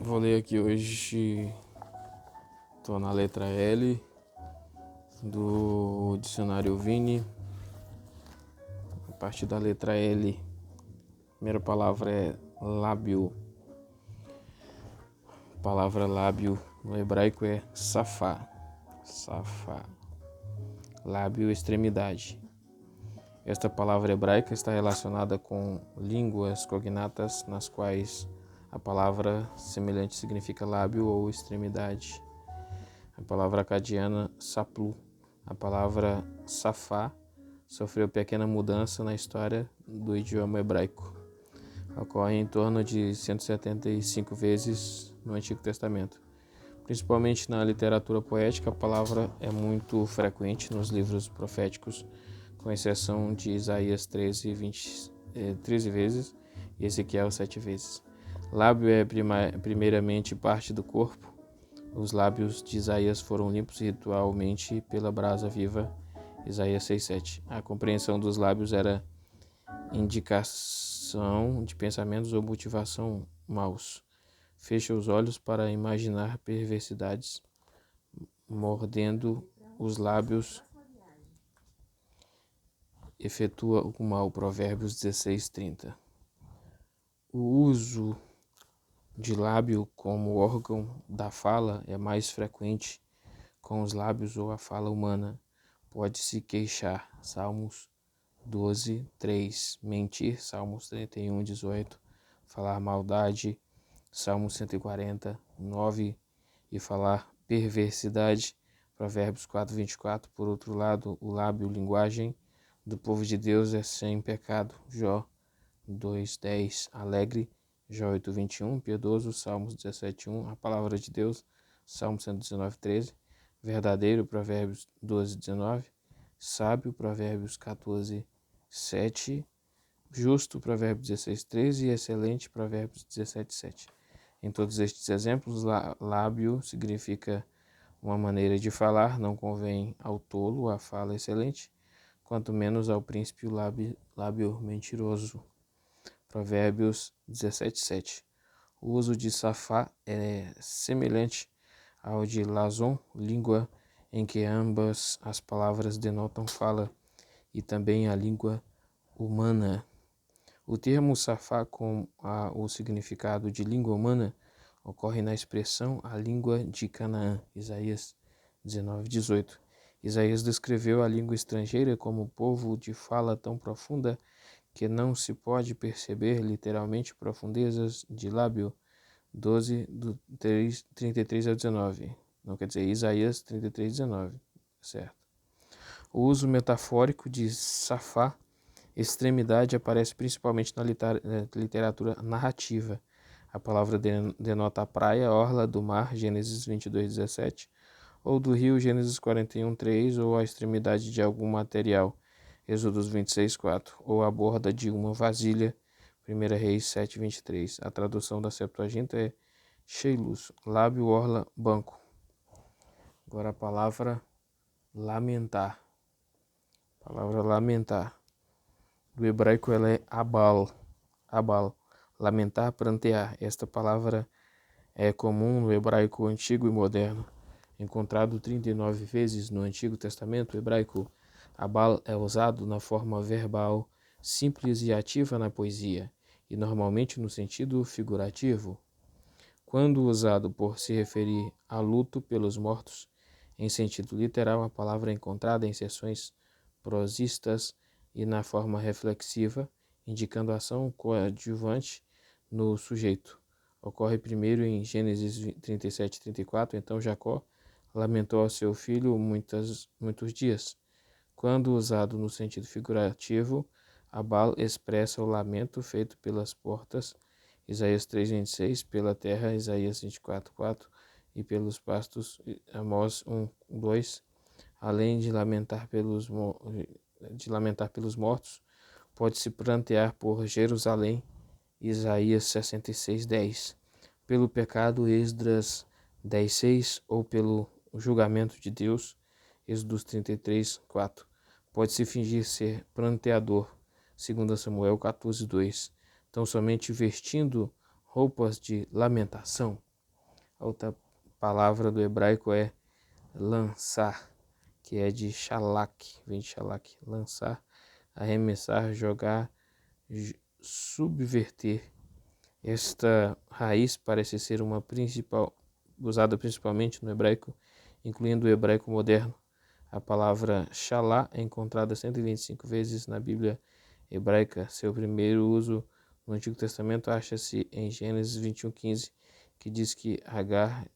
Vou ler aqui hoje, estou na letra L do dicionário Vini. A partir da letra L, a primeira palavra é lábio. A palavra lábio no hebraico é safá. Safá. Lábio, extremidade. Esta palavra hebraica está relacionada com línguas cognatas nas quais a palavra semelhante significa lábio ou extremidade. A palavra acadiana saplu. A palavra safá sofreu pequena mudança na história do idioma hebraico. Ocorre em torno de 175 vezes no Antigo Testamento. Principalmente na literatura poética, a palavra é muito frequente nos livros proféticos, com exceção de Isaías 13 vezes e Ezequiel 7 vezes. Lábio é primeiramente parte do corpo. Os lábios de Isaías foram limpos ritualmente pela brasa viva, Isaías 6:7. A compreensão dos lábios era indicação de pensamentos ou motivação maus. Fecha os olhos para imaginar perversidades, mordendo os lábios efetua o mal. Provérbios 16:30. O uso de lábio como órgão da fala é mais frequente com os lábios ou a fala humana. Pode-se queixar. Salmos 12:3. Mentir. Salmos 31:18. Falar maldade. Salmos 140:9. E falar perversidade. Provérbios 4:24. Por outro lado, o lábio, linguagem do povo de Deus é sem pecado. Jó 2:10. Alegre. Jó 8:21. Piedoso. Salmos 17:1. A palavra de Deus. Salmos 119:13. Verdadeiro. Provérbios 12:19. Sábio. Provérbios 14:7. Justo. Provérbios 16:13. E excelente. Provérbios 17:7. Em todos estes exemplos, lábio significa uma maneira de falar. Não convém ao tolo a fala excelente, quanto menos ao príncipe lábio mentiroso. Provérbios 17:7. O uso de safá é semelhante ao de lazon, língua em que ambas as palavras denotam fala, e também a língua humana. O termo safá com o significado de língua humana ocorre na expressão a língua de Canaã, Isaías 19:18. Isaías descreveu a língua estrangeira como povo de fala tão profunda que não se pode perceber literalmente profundezas de lábio. 12, do 33 ao 19. Não quer dizer, Isaías 33:19, certo? O uso metafórico de safá, extremidade, aparece principalmente na literatura narrativa. A palavra denota a praia, orla do mar, Gênesis 22:17, ou do rio, Gênesis 41:3, ou a extremidade de algum material, Êxodos 26:4, ou a borda de uma vasilha, 1 Reis 7:23. A tradução da Septuaginta é Sheilus, lábio, orla, banco. Agora a palavra lamentar. A palavra lamentar. Do hebraico ela é abal. Abal. Lamentar, prantear. Esta palavra é comum no hebraico antigo e moderno. Encontrado 39 vezes no Antigo Testamento hebraico, abal é usado na forma verbal simples e ativa na poesia, e normalmente no sentido figurativo. Quando usado por se referir a luto pelos mortos, em sentido literal, a palavra é encontrada em seções prosistas e na forma reflexiva, indicando ação coadjuvante no sujeito. Ocorre primeiro em Gênesis 37:34, então Jacó lamentou a seu filho muitos dias. Quando usado no sentido figurativo, abal expressa o lamento feito pelas portas, Isaías 3:26, pela terra, Isaías 24:4, e pelos pastos, Amós 1:2. Além de lamentar pelos mortos, pode-se prantear por Jerusalém, Isaías 66:10, pelo pecado, Esdras 10:6, ou pelo julgamento de Deus, Êxodos 33:4. Pode-se fingir ser pranteador, 2 Samuel 14:2, tão somente vestindo roupas de lamentação. A outra palavra do hebraico é lançar, que é de shalak, vem de shalak, lançar, arremessar, jogar, subverter. Esta raiz parece ser uma principal, usada principalmente no hebraico, incluindo o hebraico moderno. A palavra shalá é encontrada 125 vezes na Bíblia hebraica. Seu primeiro uso no Antigo Testamento acha-se em Gênesis 21:15, que diz que Agar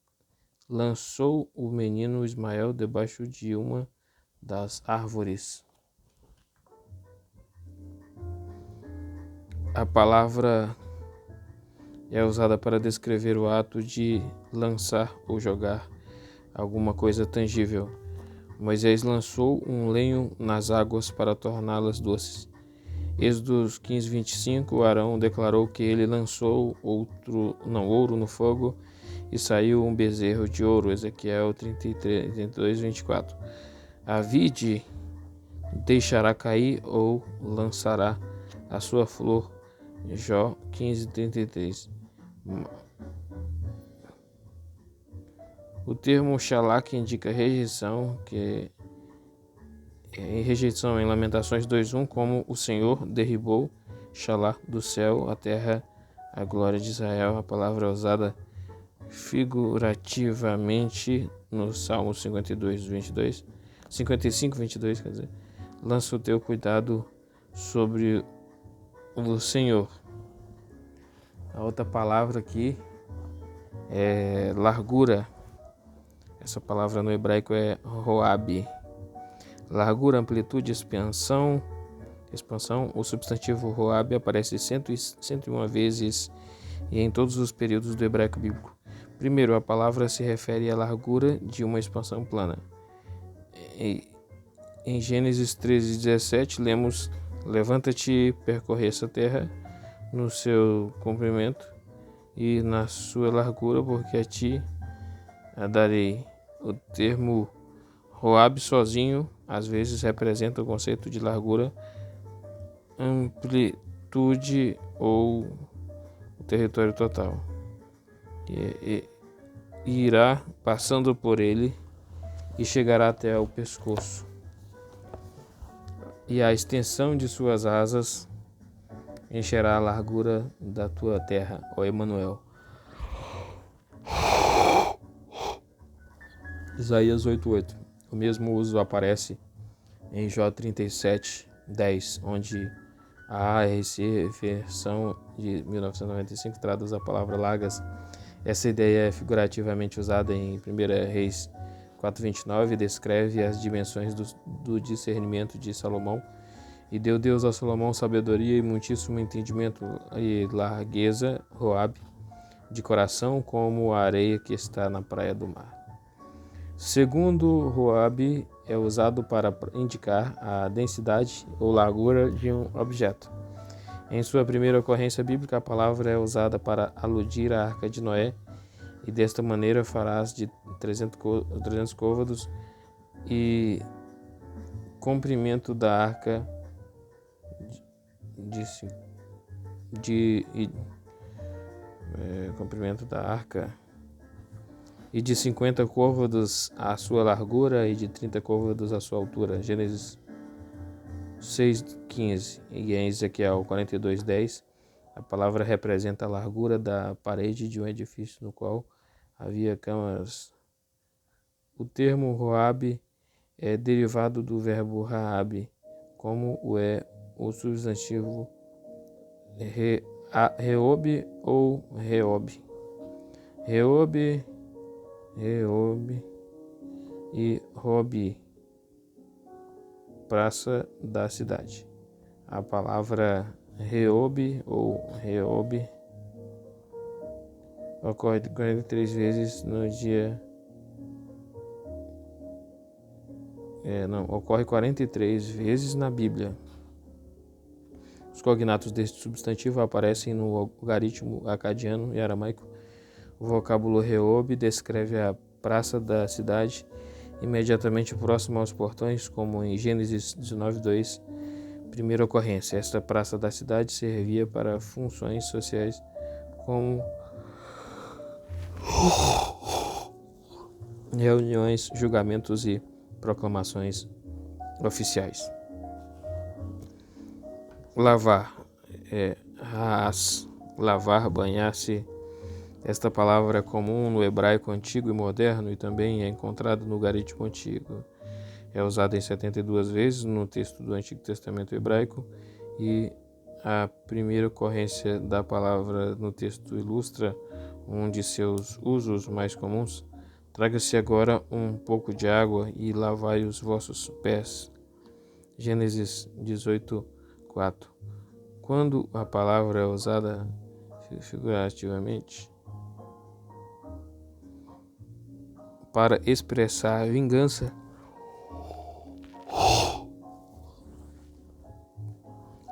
lançou o menino Ismael debaixo de uma das árvores. A palavra é usada para descrever o ato de lançar ou jogar alguma coisa tangível. Moisés lançou um lenho nas águas para torná-las doces. Êxodo 15:25, Arão declarou que ele lançou ouro no fogo e saiu um bezerro de ouro. Ezequiel 32:24. A vide deixará cair ou lançará a sua flor. Jó 15:33. O termo shalak indica rejeição, que é rejeição em Lamentações 2:1, como o Senhor derribou Shalá do céu, a terra, a glória de Israel. A palavra é usada figurativamente no Salmo 55:22, quer dizer, lança o teu cuidado sobre o Senhor. A outra palavra aqui é largura. Essa palavra no hebraico é roab. Largura, amplitude, expansão. O substantivo roab aparece 101 vezes e em todos os períodos do hebraico bíblico. Primeiro, a palavra se refere à largura de uma expansão plana. Em Gênesis 13:17, lemos: levanta-te e percorre essa terra no seu comprimento e na sua largura, porque a ti a darei. O termo roab sozinho às vezes representa o conceito de largura, amplitude ou o território total. E irá passando por ele e chegará até o pescoço. E a extensão de suas asas encherá a largura da tua terra, ó Emanuel. Isaías 8:8. O mesmo uso aparece em Jó 37:10, onde a ARC, versão de 1995, traduz a palavra largas. Essa ideia é figurativamente usada em 1 Reis 4:29 e descreve as dimensões do discernimento de Salomão. E deu Deus a Salomão sabedoria e muitíssimo entendimento e largueza, roab, de coração, como a areia que está na praia do mar. Segundo, roab é usado para indicar a densidade ou largura de um objeto. Em sua primeira ocorrência bíblica, a palavra é usada para aludir à arca de Noé, e desta maneira farás de 300 côvados e comprimento da arca comprimento da arca e de 50 côvados a sua largura e de 30 côvados a sua altura. Gênesis 6:15. E em Ezequiel 42:10, a palavra representa a largura da parede de um edifício no qual havia câmaras. O termo roab é derivado do verbo raab, como o é o substantivo reob ou reob. Reob e Robi, praça da cidade. A palavra Reob ou Reob ocorre 43 vezes no dia. Ocorre 43 vezes na Bíblia. Os cognatos deste substantivo aparecem no algarismo acadiano e aramaico. O vocábulo Reob descreve a praça da cidade imediatamente próxima aos portões, como em Gênesis 19:2, primeira ocorrência. Esta praça da cidade servia para funções sociais como reuniões, julgamentos e proclamações oficiais. Lavar lavar, banhar-se. Esta palavra é comum no hebraico antigo e moderno e também é encontrada no garítico antigo. É usada em 72 vezes no texto do Antigo Testamento hebraico e a primeira ocorrência da palavra no texto ilustra um de seus usos mais comuns. Traga-se agora um pouco de água e lavai os vossos pés. Gênesis 18:4. Quando a palavra é usada figurativamente para expressar vingança,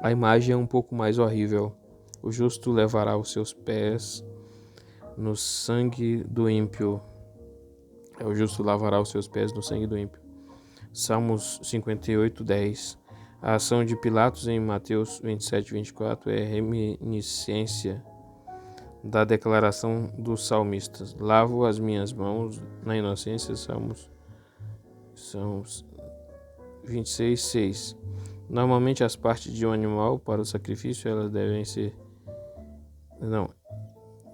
a imagem é um pouco mais horrível. O justo levará os seus pés no sangue do ímpio. O justo lavará os seus pés no sangue do ímpio. Salmos 58:10. A ação de Pilatos em Mateus 27:24 é reminiscência da declaração dos salmistas. Lavo as minhas mãos na inocência. Salmos 26:6. Normalmente as partes de um animal para o sacrifício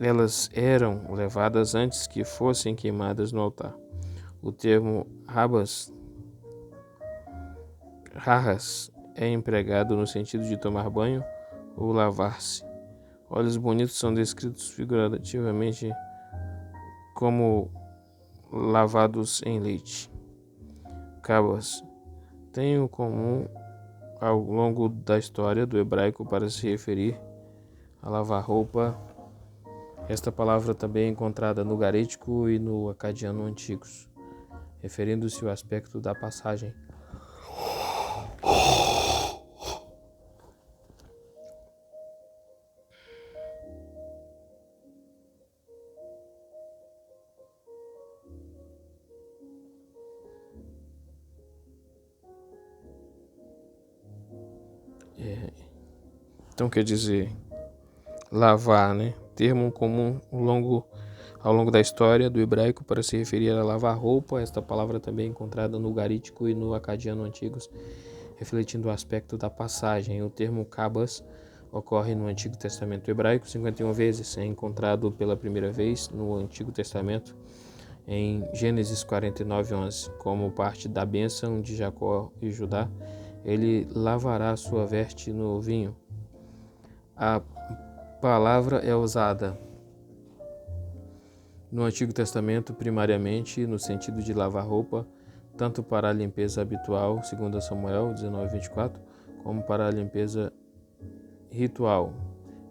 elas eram levadas antes que fossem queimadas no altar. O termo rarras é empregado no sentido de tomar banho ou lavar-se. Olhos bonitos são descritos figurativamente como lavados em leite. Cabas têm comum ao longo da história do hebraico para se referir a lavar roupa. Esta palavra também é encontrada no garítico e no acadiano antigos, referindo-se ao aspecto da passagem. Então quer dizer, lavar, né? Termo comum ao longo da história do hebraico para se referir a lavar roupa. Esta palavra também é encontrada no garítico e no acadiano antigos, refletindo o aspecto da passagem. O termo cabas ocorre no Antigo Testamento hebraico 51 vezes. É encontrado pela primeira vez no Antigo Testamento em Gênesis 49:11, como parte da bênção de Jacó e Judá. Ele lavará sua veste no vinho. A palavra é usada no Antigo Testamento primariamente no sentido de lavar roupa, tanto para a limpeza habitual, segundo Samuel 19:24, como para a limpeza ritual,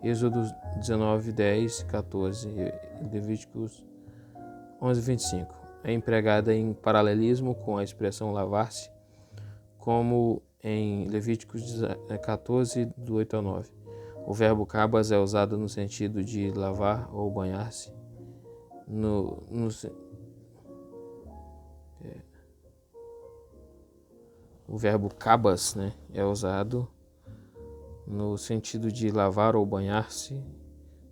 Êxodo 19:10, 14, Levíticos 11:25. É empregada em paralelismo com a expressão lavar-se, como em Levíticos 14, do 8 ao 9. O verbo cabas é usado no sentido de lavar ou banhar-se. O verbo cabas, né, é usado no sentido de lavar ou banhar-se,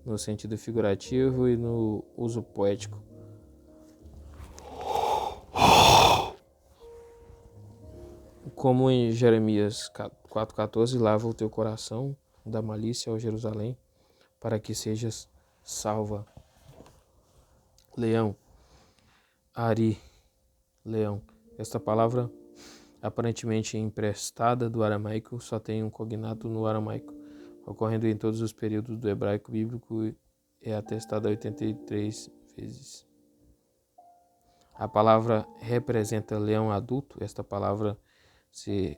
no sentido figurativo e no uso poético. Como em Jeremias 4:14, lava o teu coração da malícia, ó Jerusalém, para que sejas salva. Leão, Ari, leão. Esta palavra, aparentemente emprestada do aramaico, só tem um cognato no aramaico, ocorrendo em todos os períodos do hebraico bíblico e é atestada 83 vezes. A palavra representa leão adulto. Esta palavra se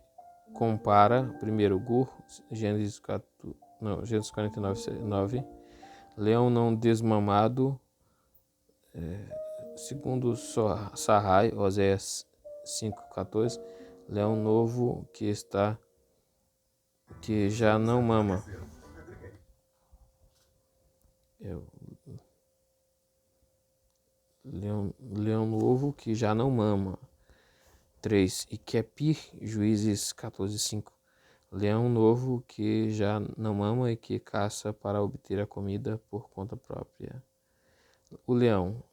compara, primeiro, Gur, Gênesis 49:9, leão não desmamado, segundo Sarrai, Oséias 5:14, leão novo que já não mama. Leão novo que já não mama. 3. E Kepir, Juízes 14:5. Leão novo que já não mama e que caça para obter a comida por conta própria. O leão.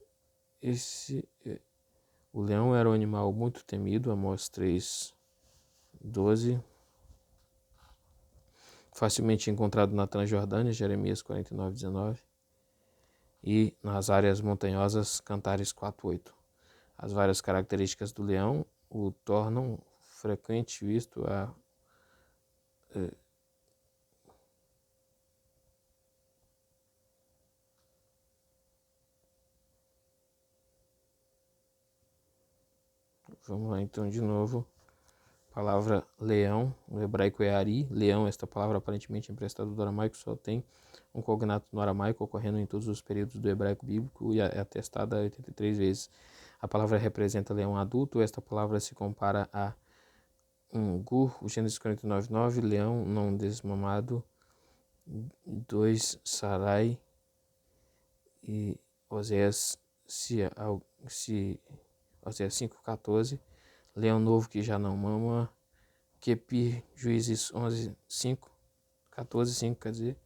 O leão era um animal muito temido, Amós 3:12. Facilmente encontrado na Transjordânia, Jeremias 49:19. E nas áreas montanhosas, Cantares 4:8. As várias características do leão o tornam frequente visto a Vamos lá então de novo. Palavra leão, no hebraico é ari. Leão, esta palavra aparentemente emprestada do aramaico, só tem um cognato no aramaico, ocorrendo em todos os períodos do hebraico bíblico e é atestada 83 vezes. A palavra representa leão adulto. Esta palavra se compara a um gur, o Gênesis 49:9, leão não desmamado, 2 sarai e Oséias 5:14, leão novo que já não mama, Quepir, Juízes 11:5, 14:5, quer dizer,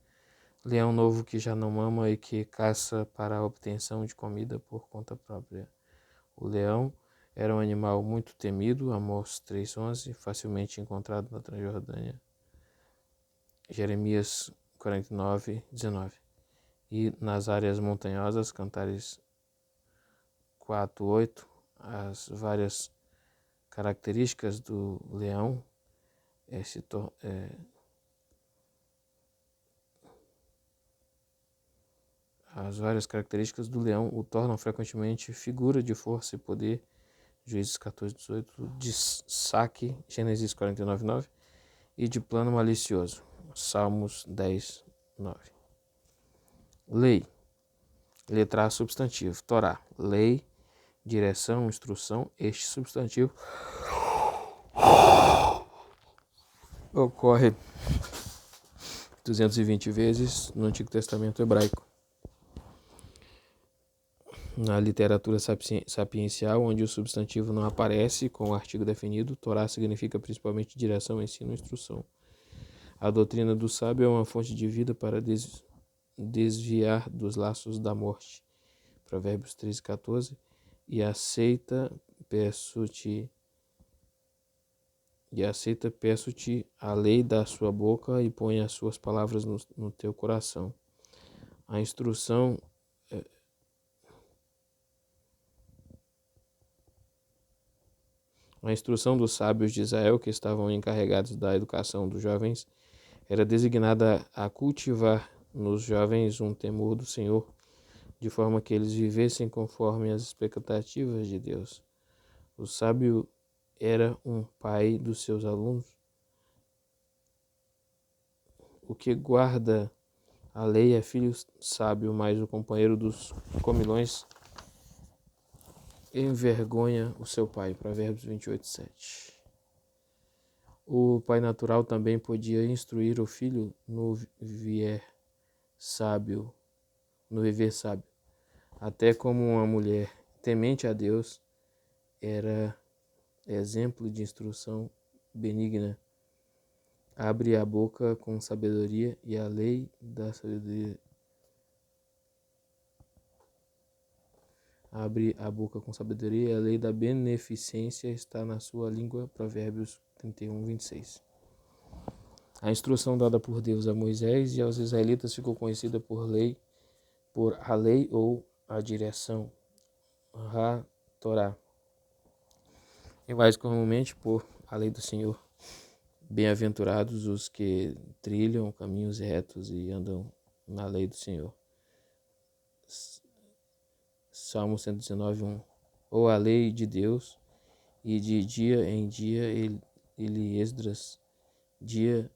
leão novo que já não mama e que caça para a obtenção de comida por conta própria. O leão era um animal muito temido, Amós 3:11, facilmente encontrado na Transjordânia, Jeremias 49:19. E nas áreas montanhosas, Cantares 4:8, as várias características do leão o tornam frequentemente figura de força e poder, Juízes 14:18, de saque, Gênesis 49:9, e de plano malicioso, Salmos 10:9. Lei, letra A, substantivo, Torá, lei, direção, instrução. Este substantivo ocorre 220 vezes no Antigo Testamento hebraico. Na literatura sapiencial, onde o substantivo não aparece com o artigo definido, Torá significa principalmente direção, ensino e instrução. A doutrina do sábio é uma fonte de vida para desviar dos laços da morte. Provérbios 13:14. E aceita, peço-te a lei da sua boca e põe as suas palavras no teu coração. A instrução dos sábios de Israel, que estavam encarregados da educação dos jovens, era designada a cultivar nos jovens um temor do Senhor, de forma que eles vivessem conforme as expectativas de Deus. O sábio era um pai dos seus alunos. O que guarda a lei é filho sábio, mas o companheiro dos comilões envergonha o seu pai. Provérbios 28:7. O pai natural também podia instruir o filho no viver sábio, até como uma mulher temente a Deus era exemplo de instrução benigna. Abre a boca com sabedoria e a lei da sabedoria. Abre a boca com sabedoria e a lei da beneficência está na sua língua. Provérbios 31:26. A instrução dada por Deus a Moisés e aos israelitas ficou conhecida por a lei ou a direção, Ha-Torá, e mais comumente por a lei do Senhor. Bem-aventurados os que trilham caminhos retos e andam na lei do Senhor. Salmo 119:1. Ou a lei de Deus, e de dia em dia ele Esdras, dia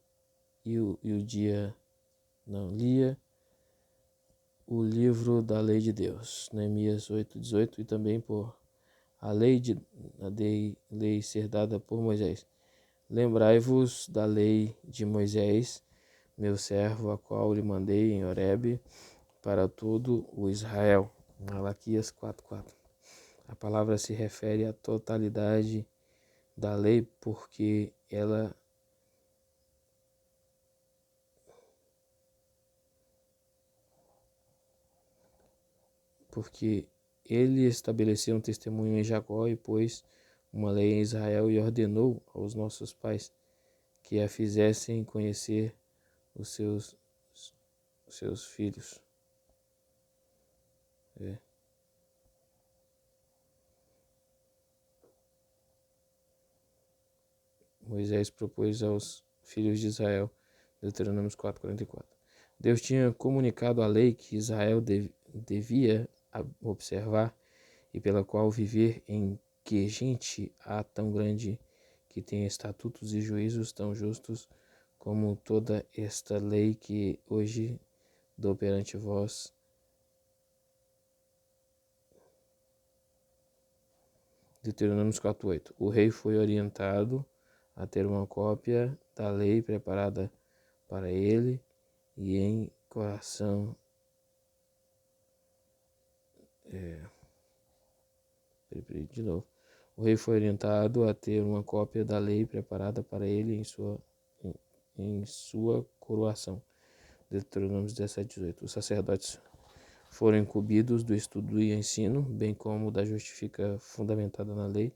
e o dia não lia o livro da lei de Deus, Neemias 8:18, e também por a lei ser dada por Moisés. Lembrai-vos da lei de Moisés, meu servo, a qual lhe mandei em Horebe para todo o Israel. Malaquias 4:4. A palavra se refere à totalidade da lei porque Ele estabeleceu um testemunho em Jacó e pôs uma lei em Israel e ordenou aos nossos pais que a fizessem conhecer os seus filhos. Moisés propôs aos filhos de Israel, Deuteronômio 4:44. Deus tinha comunicado a lei que Israel devia observar e pela qual viver, em que gente há tão grande que tenha estatutos e juízos tão justos como toda esta lei que hoje dou perante vós. Deuteronômio 4:8. O rei foi orientado a ter uma cópia da lei preparada para ele e em coração de novo. O rei foi orientado a ter uma cópia da lei preparada para ele em sua coroação. Deuteronômio 17:18. Os sacerdotes foram incumbidos do estudo e ensino, bem como da justificação fundamentada na lei.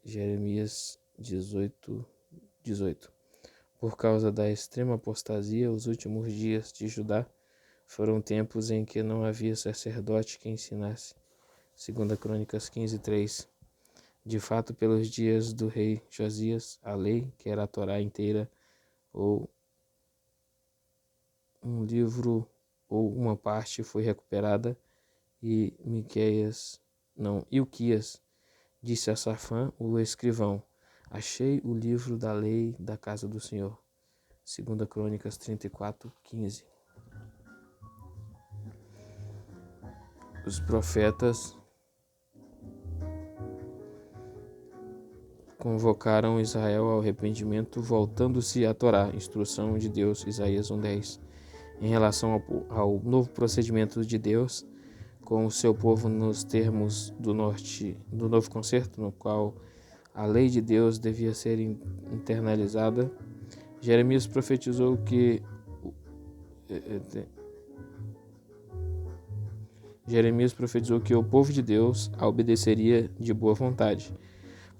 Jeremias 18:18. Por causa da extrema apostasia, os últimos dias de Judá foram tempos em que não havia sacerdote que ensinasse. 2 Crônicas 15:3. De fato, pelos dias do rei Josias, a lei, que era a Torá inteira, ou um livro ou uma parte, foi recuperada, e Ilquias disse a Safã, o escrivão: achei o livro da lei da casa do Senhor. 2 Crônicas 34:15. Os profetas convocaram Israel ao arrependimento, voltando-se à Torá, instrução de Deus, Isaías 1:10. Em relação ao novo procedimento de Deus com o seu povo nos termos do novo concerto, no qual a lei de Deus devia ser internalizada, Jeremias profetizou que o povo de Deus a obedeceria de boa vontade.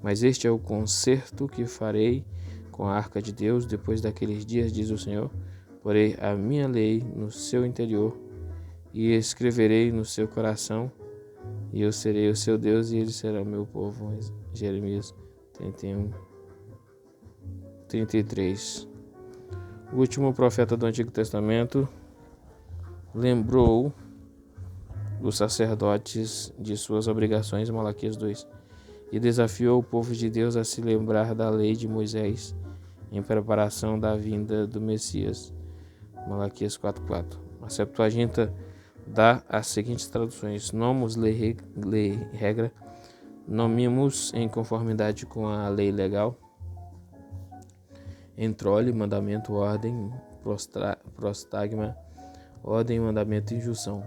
Mas este é o concerto que farei com a arca de Deus depois daqueles dias, diz o Senhor. Porei a minha lei no seu interior e escreverei no seu coração, e eu serei o seu Deus e ele será o meu povo. Jeremias 31:33. O último profeta do Antigo Testamento lembrou os sacerdotes de suas obrigações, Malaquias 2, e desafiou o povo de Deus a se lembrar da lei de Moisés em preparação da vinda do Messias, Malaquias 4:4. A Septuaginta dá as seguintes traduções: Nomus, lei, regra; Nomimus, em conformidade com a lei legal; Entrole, mandamento, ordem; Prostagma, ordem, mandamento e injunção.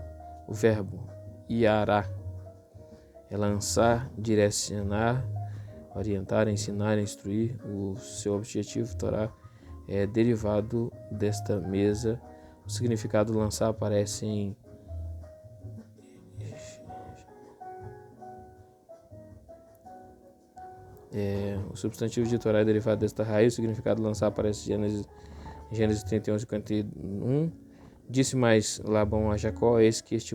O verbo iará é lançar, direcionar, orientar, ensinar, instruir. O seu objetivo, Torá, é derivado desta mesa. O significado lançar aparece em o substantivo de Torá é derivado desta raiz. O significado lançar aparece em Gênesis 31:51. Disse mais Labão a Jacó: eis que este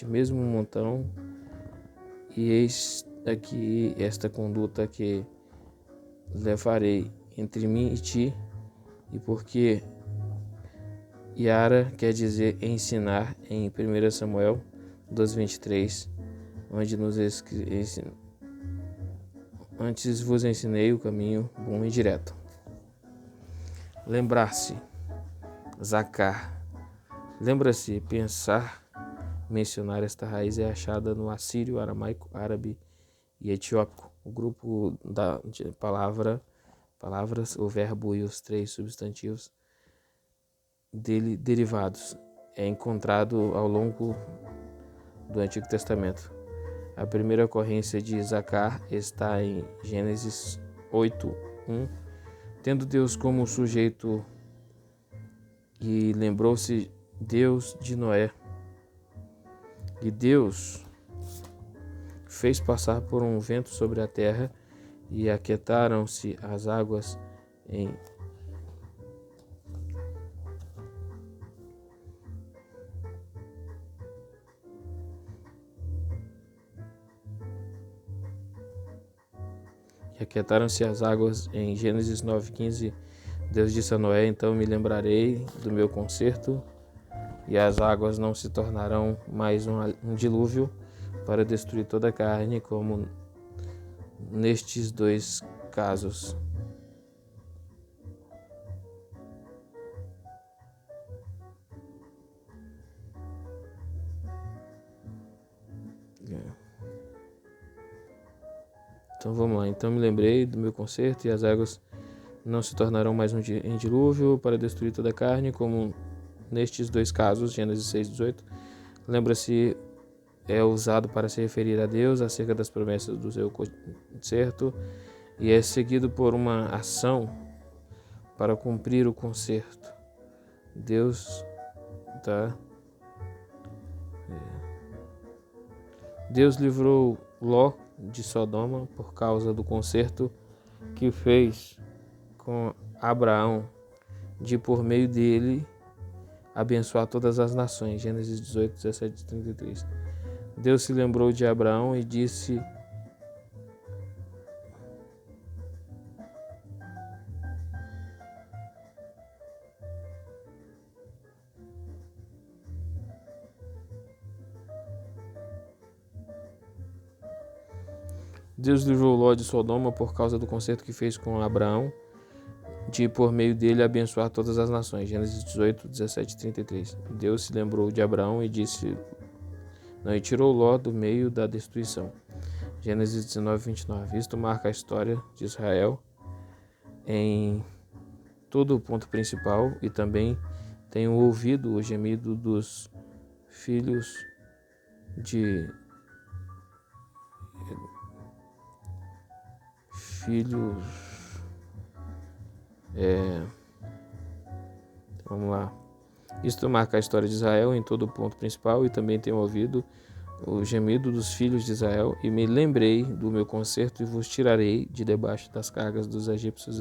mesmo montão, e eis aqui esta conduta que levarei entre mim e ti. E porque Iara quer dizer ensinar, em 1 Samuel 2:23, onde nos ensina: antes vos ensinei o caminho bom e direto. Lembrar-se, zacar. Lembra-se, pensar, mencionar. Esta raiz é achada no assírio, aramaico, árabe e etiópico. O grupo de palavras, o verbo e os 3 substantivos dele derivados é encontrado ao longo do Antigo Testamento. A primeira ocorrência de Zacar está em Gênesis 8:1. Tendo Deus como sujeito e lembrou-se Deus de Noé. E Deus fez passar por um vento sobre a terra, e aquietaram-se as águas em Gênesis 9:15. Deus disse a Noé: então me lembrarei do meu concerto, e as águas não se tornarão mais um dilúvio para destruir toda a carne, como nestes dois casos. Então vamos lá. Então me lembrei do meu concerto, e as águas não se tornarão mais em dilúvio para destruir toda a carne, como nestes dois casos. Gênesis 6:18. Lembra-se, é usado para se referir a Deus acerca das promessas do seu concerto, e é seguido por uma ação para cumprir o concerto. Deus livrou Ló de Sodoma por causa do concerto que fez com Abraão, de por meio dele abençoar todas as nações. Gênesis 18, 17 e 33. Deus se lembrou de Abraão e disse: Deus livrou Ló de Sodoma por causa do concerto que fez com Abraão, de por meio dele abençoar todas as nações. Gênesis 18, 17 e 33. Deus se lembrou de Abraão e tirou Ló do meio da destruição. Gênesis 19, 29. Isto marca a história de Israel em todo o ponto principal, e também tenho ouvido o gemido dos filhos vamos lá. Isto marca a história de Israel em todo o ponto principal, e também tenho ouvido o gemido dos filhos de Israel, e me lembrei do meu concerto, e vos tirarei de debaixo das cargas dos egípcios.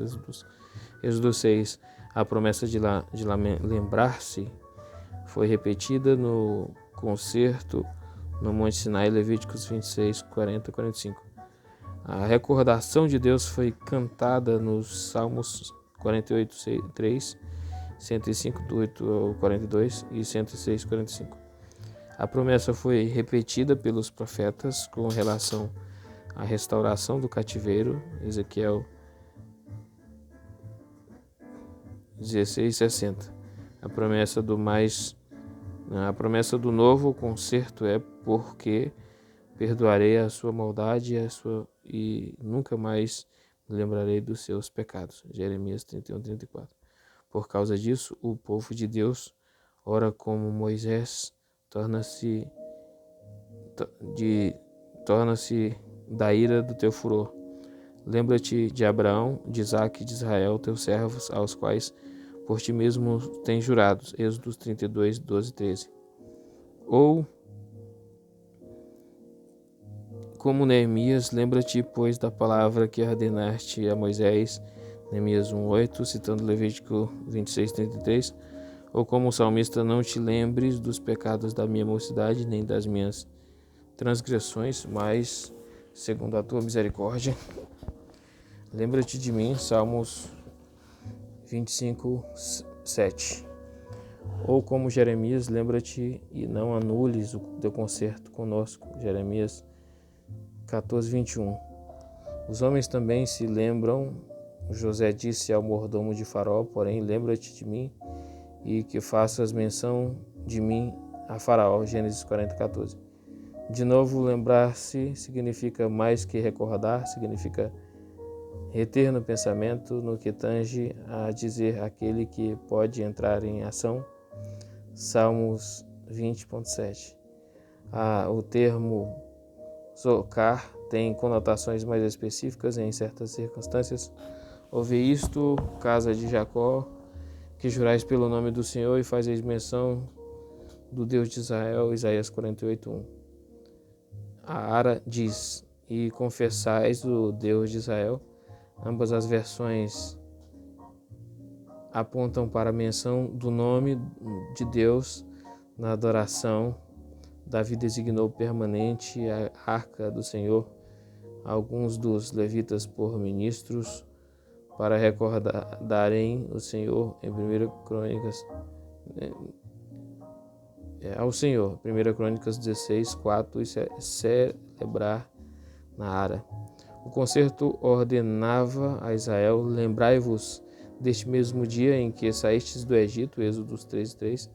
Êxodo 6. A promessa de lembrar-se foi repetida no concerto no Monte Sinai, Levíticos 26, 40 e 45. A recordação de Deus foi cantada nos Salmos 48, 3, 105, do 8 ao 42 e 106, 45. A promessa foi repetida pelos profetas com relação à restauração do cativeiro, Ezequiel 16, 60. A promessa do novo concerto é: porque perdoarei a sua maldade e nunca mais me lembrarei dos seus pecados. Jeremias 31, 34. Por causa disso, o povo de Deus ora como Moisés, torna-se da ira do teu furor. Lembra-te de Abraão, de Isaque e de Israel, teus servos, aos quais por ti mesmo tens jurado. Êxodo 32, 12 e 13. Ou como Neemias, lembra-te, pois, da palavra que ordenaste a Moisés. Neemias 1:8, citando Levítico 26, 33. Ou como o salmista: não te lembres dos pecados da minha mocidade, nem das minhas transgressões, mas, segundo a tua misericórdia, lembra-te de mim. Salmos 25, 7. Ou como Jeremias: lembra-te e não anules o teu concerto conosco. Jeremias 14, 21. Os homens também se lembram. José disse ao mordomo de Faraó: porém, lembra-te de mim, e que faças menção de mim a Faraó. Gênesis 40, 14. De novo, lembrar-se significa mais que recordar, significa reter no pensamento, no que tange a dizer aquele que pode entrar em ação. Salmos 20.7. O termo zocar tem conotações mais específicas em certas circunstâncias. Ouve isto, casa de Jacó, que jurais pelo nome do Senhor e fazeis menção do Deus de Israel, Isaías 48:1. A Ara diz: e confessais o Deus de Israel. Ambas as versões apontam para a menção do nome de Deus na adoração. Davi designou permanente a arca do Senhor, alguns dos levitas por ministros, para recordarem o Senhor em 1 Crônicas, ao Senhor, 1 Crônicas 16:4, e celebrar na Ara. O concerto ordenava a Israel: lembrai-vos deste mesmo dia em que saístes do Egito, Êxodos 3:3.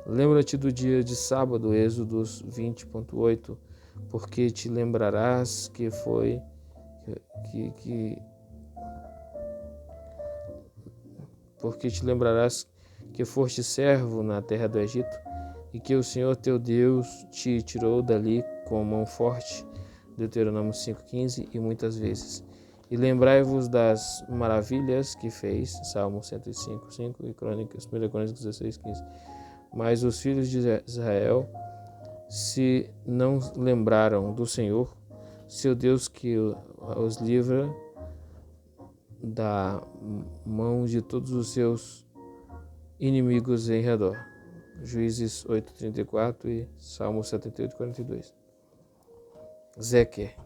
Lembra-te do dia de sábado, Êxodos 20:8, porque te lembrarás que foste servo na terra do Egito, e que o Senhor teu Deus te tirou dali com mão forte, Deuteronômio 5:15, e muitas vezes. E lembrai-vos das maravilhas que fez, Salmo 105:5 e 1 Crônicas 16:15. Mas os filhos de Israel se não lembraram do Senhor, seu Deus, que os livra da mão de todos os seus inimigos em redor. Juízes 8:34 e Salmo 78:42. Zequer.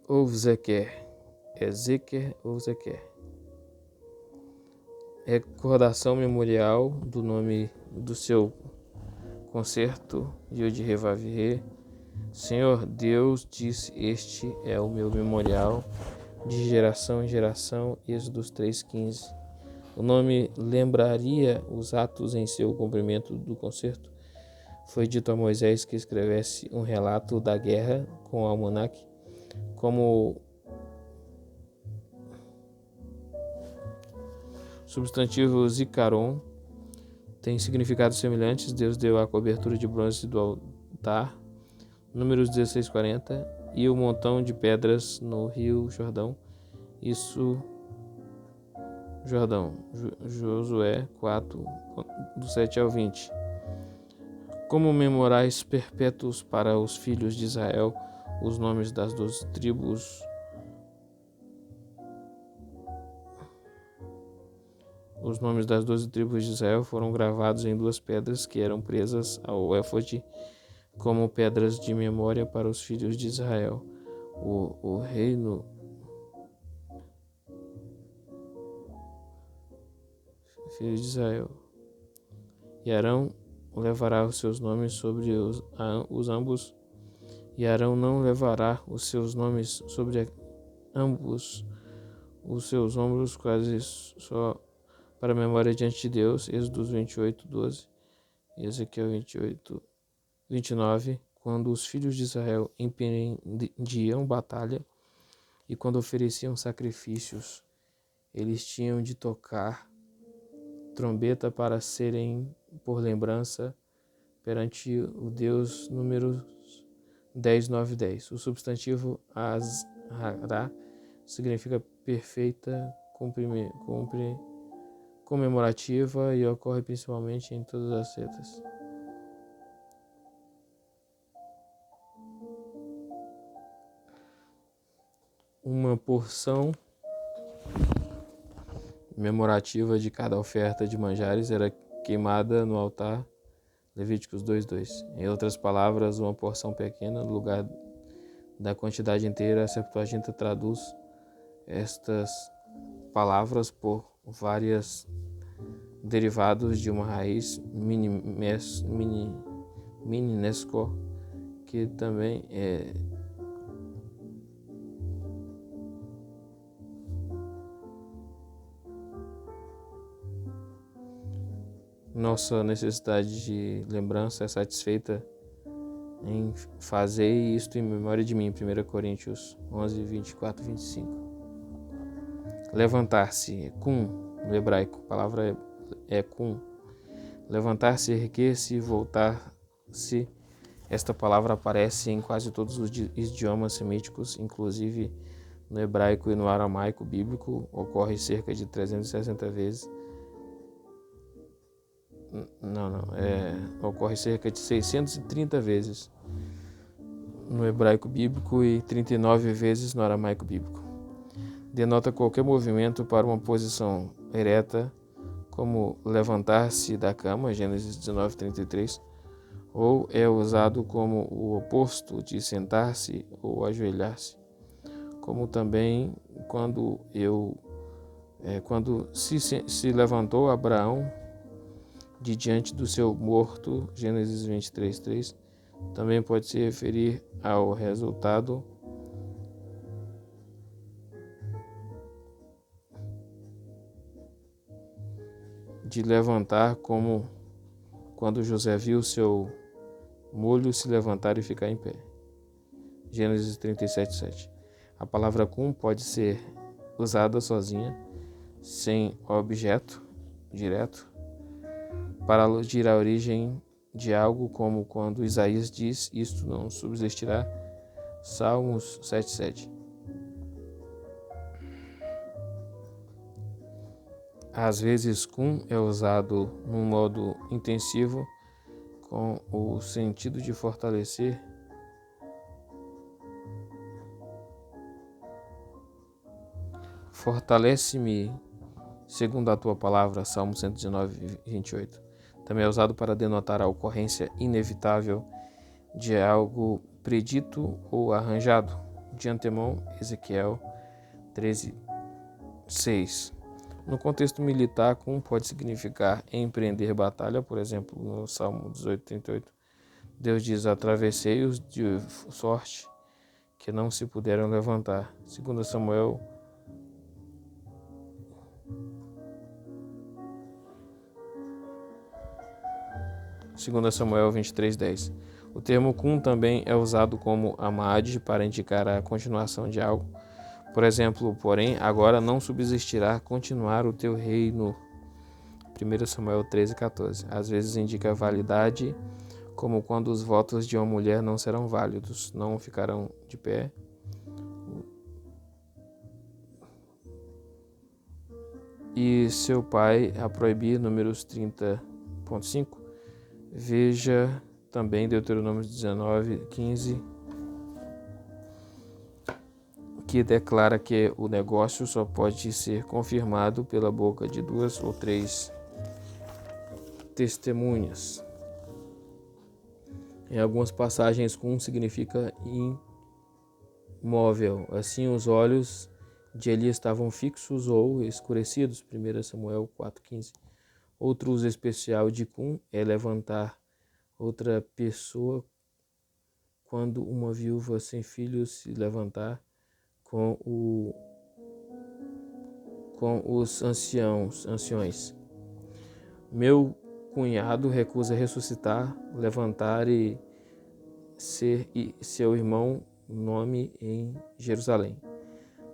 Ou Zequer. É Zequer ou Zequer. Recordação memorial do nome do seu concerto, Yod Revav. Senhor Deus disse: este é o meu memorial de geração em geração. Êxodos 3:15. O nome lembraria os atos em seu cumprimento do concerto. Foi dito a Moisés que escrevesse um relato da guerra com o almanaque, como substantivo zikaron tem significados semelhantes. Deus deu a cobertura de bronze do altar, Números 16:40, e o montão de pedras no rio Jordão. Isso, Jordão, Josué 4, do 7 ao 20. Como memorais perpétuos para os filhos de Israel, os nomes das 12 tribos. Os nomes das 12 tribos de Israel foram gravados em duas pedras que eram presas ao éfode como pedras de memória para os filhos de Israel. O reino filhos de Israel. E Arão levará os seus nomes sobre os ambos, e Arão não levará os seus nomes sobre ambos os seus ombros, quase só para a memória diante de Deus. Êxodos 28:12 e Ezequiel 28:29. Quando os filhos de Israel empreendiam batalha e quando ofereciam sacrifícios, eles tinham de tocar trombeta para serem por lembrança perante o Deus. Números 10:9-10. O substantivo azhará significa perfeita, comemorativa, e ocorre principalmente em todas as setas. Uma porção memorativa de cada oferta de manjares era queimada no altar, Levíticos 2:2. Em outras palavras, uma porção pequena no lugar da quantidade inteira. A Septuaginta traduz estas palavras por várias derivados de uma raiz mininesco, que também é nossa necessidade de lembrança é satisfeita em fazer isto em memória de mim. 1 Coríntios 11:24-25. Levantar-se, cum, no hebraico, a palavra é cum. Levantar-se, erguer-se, voltar-se. Esta palavra aparece em quase todos os idiomas semíticos, inclusive no hebraico e no aramaico bíblico. Ocorre cerca de 360 vezes. Ocorre cerca de 630 vezes no hebraico bíblico e 39 vezes no aramaico bíblico. Denota qualquer movimento para uma posição ereta, como levantar-se da cama, Gênesis 19:33, ou é usado como o oposto de sentar-se ou ajoelhar-se, como também quando se levantou Abraão de diante do seu morto, Gênesis 23:3, também pode se referir ao resultado de levantar, como quando José viu seu molho se levantar e ficar em pé. Gênesis 37:7. A palavra cum pode ser usada sozinha, sem objeto direto, para aludir à origem de algo, como quando Isaías diz: isto não subsistirá. Salmos 7:7. Às vezes, cum é usado num modo intensivo, com o sentido de fortalecer. Fortalece-me segundo a tua palavra, Salmo 119:28. Também é usado para denotar a ocorrência inevitável de algo predito ou arranjado. De antemão, Ezequiel 13:6. No contexto militar, cum pode significar empreender batalha, por exemplo, no Salmo 18:38. Deus diz: atravessei-os de sorte que não se puderam levantar. 2 Samuel 23:10. O termo cum também é usado como amad para indicar a continuação de algo. Por exemplo, porém, agora não subsistirá continuar o teu reino. 1 Samuel 13:14. Às vezes indica validade, como quando os votos de uma mulher não serão válidos, não ficarão de pé. E seu pai a proibir, Números 30:5. Veja também Deuteronômio 19:15, que declara que o negócio só pode ser confirmado pela boca de 2 ou 3 testemunhas. Em algumas passagens, cum significa imóvel. Assim, os olhos de Eli estavam fixos ou escurecidos. 1 Samuel 4:15. Outro uso especial de cum é levantar outra pessoa quando uma viúva sem filhos se levantar com os anciões. Meu cunhado recusa ressuscitar, levantar e ser seu irmão nome em Jerusalém.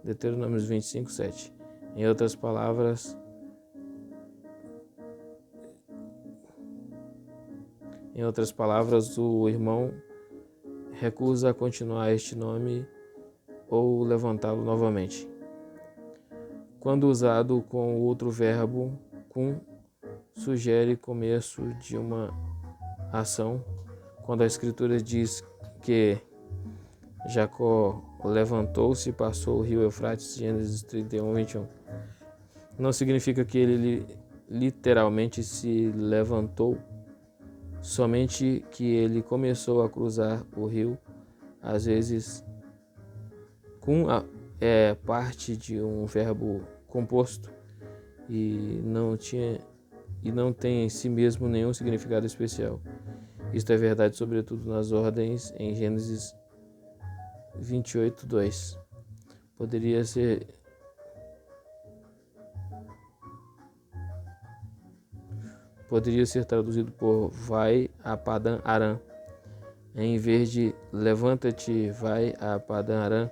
Deuteronômios 25:7. Em outras palavras, o irmão recusa continuar este nome ou levantá-lo novamente. Quando usado com outro verbo, cum sugere começo de uma ação. Quando a Escritura diz que Jacó levantou-se e passou o rio Eufrates, Gênesis 31:21, não significa que ele literalmente se levantou, somente que ele começou a cruzar o rio. Às vezes, cum é parte de um verbo composto e não tem em si mesmo nenhum significado especial. Isto é verdade sobretudo nas ordens em Gênesis 28:2. Poderia ser traduzido por vai a Padan Aram, em vez de levanta-te, vai a Padan Aram.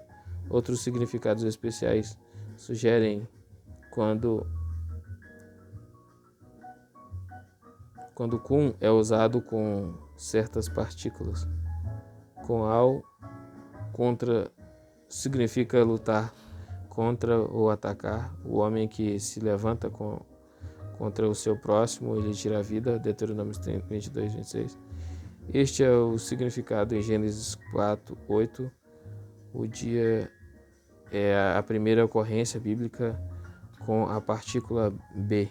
Outros significados especiais sugerem quando cum é usado com certas partículas. Com ao, contra, significa lutar contra ou atacar. O homem que se levanta com contra o seu próximo e lhe tira a vida, Deuteronômio 22, 26. Este é o significado em Gênesis 4, 8. O dia é a primeira ocorrência bíblica com a partícula B.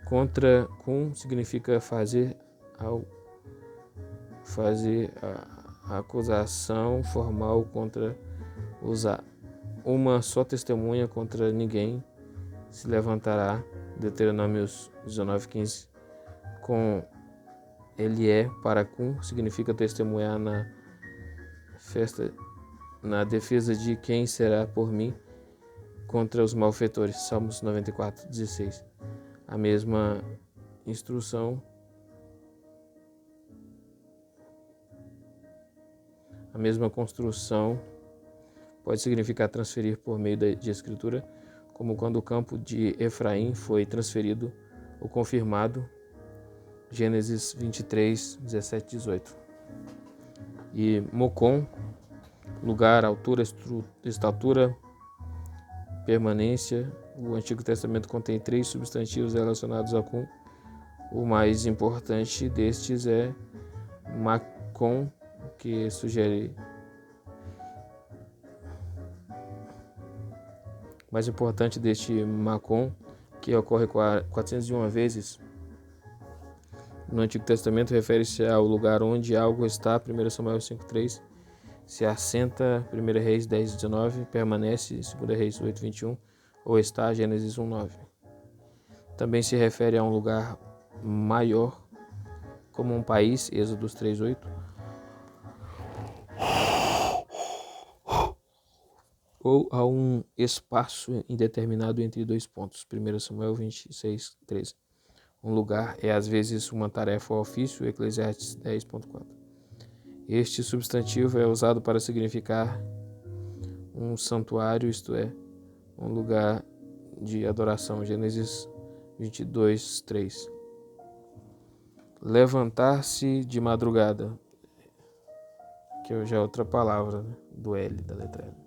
Contra, cum, significa fazer a acusação formal contra usar. Uma só testemunha contra ninguém se levantará, Deuteronômios 19, 15. Com ele é, para cum, significa testemunhar na defesa de quem será por mim contra os malfeitores, Salmos 94, 16. A mesma instrução, a mesma construção pode significar transferir por meio de escritura, como quando o campo de Efraim foi transferido ou confirmado, Gênesis 23, 17, 18. E Mocom, lugar, altura, estatura, permanência. O Antigo Testamento contém 3 substantivos relacionados a cum. O mais importante destes é Macom, que sugere mais importante deste Macom, que ocorre 401 vezes no Antigo Testamento, refere-se ao lugar onde algo está, 1 Samuel 5:3, se assenta, 1 Reis 10:19, permanece, 2 Reis 8:21, ou está, Gênesis 1:9. Também se refere a um lugar maior, como um país, Êxodo 3:8, ou a um espaço indeterminado entre 2 pontos, 1 Samuel 26:13. Um lugar é às vezes uma tarefa ou ofício, Eclesiastes 10:4. Este substantivo é usado para significar um santuário, isto é, um lugar de adoração, Gênesis 22:3. Levantar-se de madrugada, que já é outra palavra, né, do L, da letra L.